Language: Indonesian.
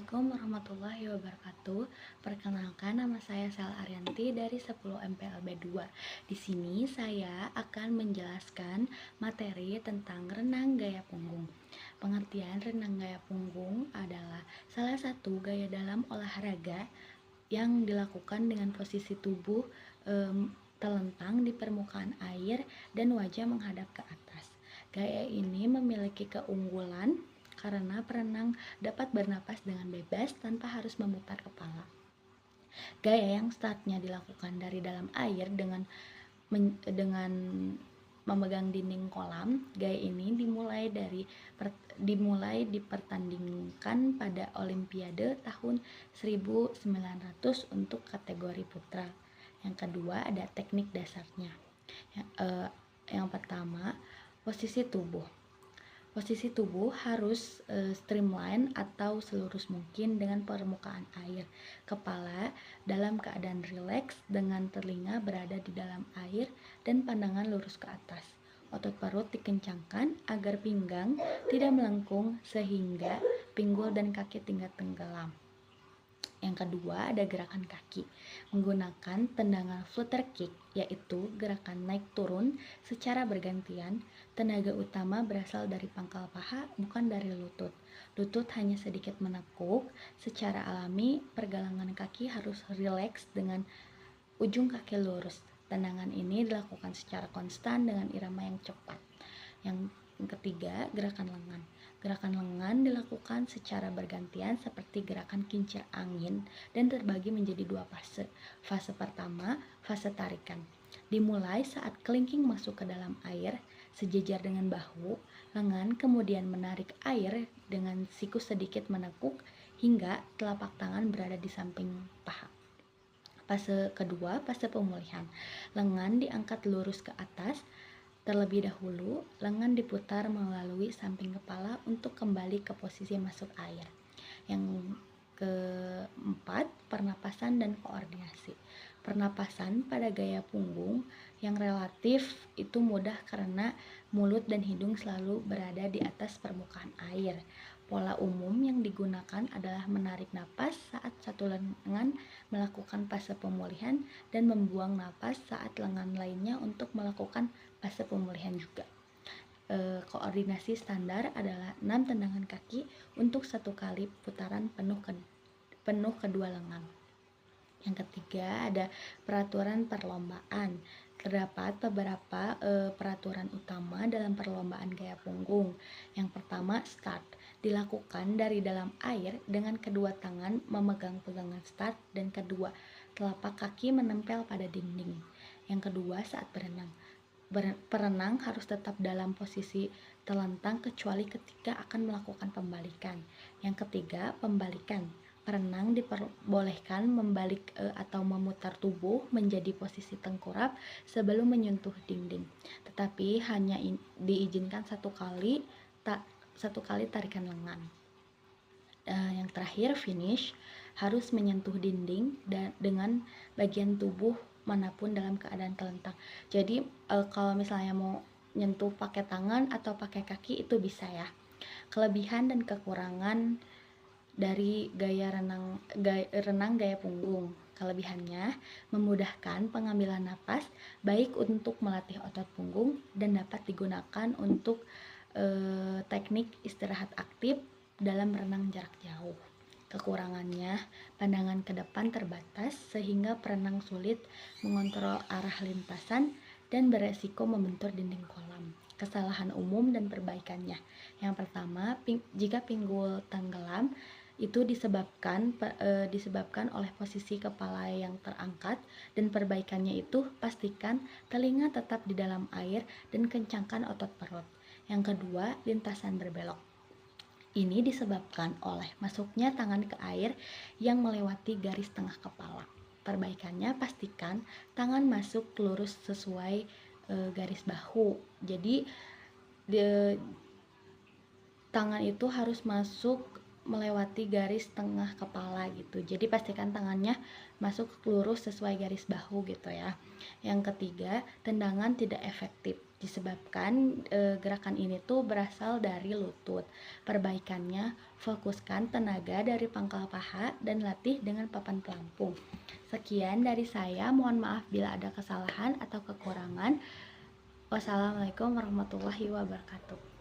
Assalamualaikum warahmatullahi wabarakatuh. Perkenalkan, nama saya Sel Arianti dari 10 MPLB 2. Di sini saya akan menjelaskan materi tentang renang gaya punggung. Pengertian renang gaya punggung adalah salah satu gaya dalam olahraga yang dilakukan dengan posisi tubuh telentang di permukaan air dan wajah menghadap ke atas. Gaya ini memiliki keunggulan karena perenang dapat bernapas dengan bebas tanpa harus memutar kepala. Gaya yang startnya dilakukan dari dalam air dengan memegang dinding kolam. Gaya ini dimulai dipertandingkan pada Olimpiade tahun 1900 untuk kategori putra. Yang kedua ada teknik dasarnya. Yang pertama, posisi tubuh. Posisi tubuh harus streamline atau selurus mungkin dengan permukaan air. Kepala dalam keadaan rileks dengan telinga berada di dalam air dan pandangan lurus ke atas. Otot perut dikencangkan agar pinggang tidak melengkung sehingga pinggul dan kaki tidak tenggelam. Yang kedua ada gerakan kaki menggunakan tendangan flutter kick, yaitu gerakan naik turun secara bergantian. Tenaga utama berasal dari pangkal paha, bukan dari lutut. Lutut hanya sedikit menekuk. Secara alami pergelangan kaki harus rileks dengan ujung kaki lurus. Tendangan ini dilakukan secara konstan dengan irama yang cepat. Yang ketiga, gerakan lengan. Gerakan lengan dilakukan secara bergantian seperti gerakan kincir angin dan terbagi menjadi dua fase. Fase pertama, fase tarikan. Dimulai saat kelingking masuk ke dalam air sejajar dengan bahu, lengan kemudian menarik air dengan siku sedikit menekuk hingga telapak tangan berada di samping paha. Fase kedua, fase pemulihan. Lengan diangkat lurus ke atas. Terlebih dahulu, lengan diputar melalui samping kepala untuk kembali ke posisi masuk air. Yang keempat, pernapasan dan koordinasi. Pernapasan pada gaya punggung yang relatif itu mudah karena mulut dan hidung selalu berada di atas permukaan air. Pola umum yang digunakan adalah menarik napas saat satu lengan melakukan fase pemulihan dan membuang napas saat lengan lainnya untuk melakukan fase pemulihan juga. Koordinasi standar adalah 6 tendangan kaki untuk satu kali putaran penuh kedua lengan. Yang ketiga ada peraturan perlombaan. Terdapat beberapa peraturan utama dalam perlombaan gaya punggung. Yang pertama, start. Dilakukan dari dalam air dengan kedua tangan memegang pegangan start dan kedua telapak kaki menempel pada dinding. Yang kedua, saat berenang. Perenang harus tetap dalam posisi telentang kecuali ketika akan melakukan pembalikan. Yang ketiga, pembalikan. Perenang diperbolehkan membalik atau memutar tubuh menjadi posisi tengkurap sebelum menyentuh dinding, tetapi hanya diizinkan satu kali tarikan lengan. Yang terakhir, finish. Harus menyentuh dinding dengan bagian tubuh manapun dalam keadaan telentang. Jadi kalau misalnya mau nyentuh pakai tangan atau pakai kaki itu bisa ya. Kelebihan dan kekurangan dari renang gaya punggung. Kelebihannya memudahkan pengambilan napas baik untuk melatih otot punggung dan dapat digunakan untuk teknik istirahat aktif dalam renang jarak jauh. Kekurangannya, pandangan ke depan terbatas sehingga perenang sulit mengontrol arah lintasan dan beresiko membentur dinding kolam. Kesalahan umum dan perbaikannya. Yang pertama, jika pinggul tenggelam itu disebabkan oleh posisi kepala yang terangkat, dan perbaikannya itu pastikan telinga tetap di dalam air dan kencangkan otot perut. Yang kedua, lintasan berbelok. Ini disebabkan oleh masuknya tangan ke air yang melewati garis tengah kepala. Perbaikannya pastikan tangan masuk lurus sesuai garis bahu. Jadi tangan itu harus masuk melewati garis tengah kepala gitu. Jadi pastikan tangannya masuk lurus sesuai garis bahu gitu ya. Yang ketiga, tendangan tidak efektif. Disebabkan gerakan ini tuh berasal dari lutut. Perbaikannya, fokuskan tenaga dari pangkal paha dan latih dengan papan pelampung. Sekian dari saya, mohon maaf bila ada kesalahan atau kekurangan. Wassalamualaikum warahmatullahi wabarakatuh.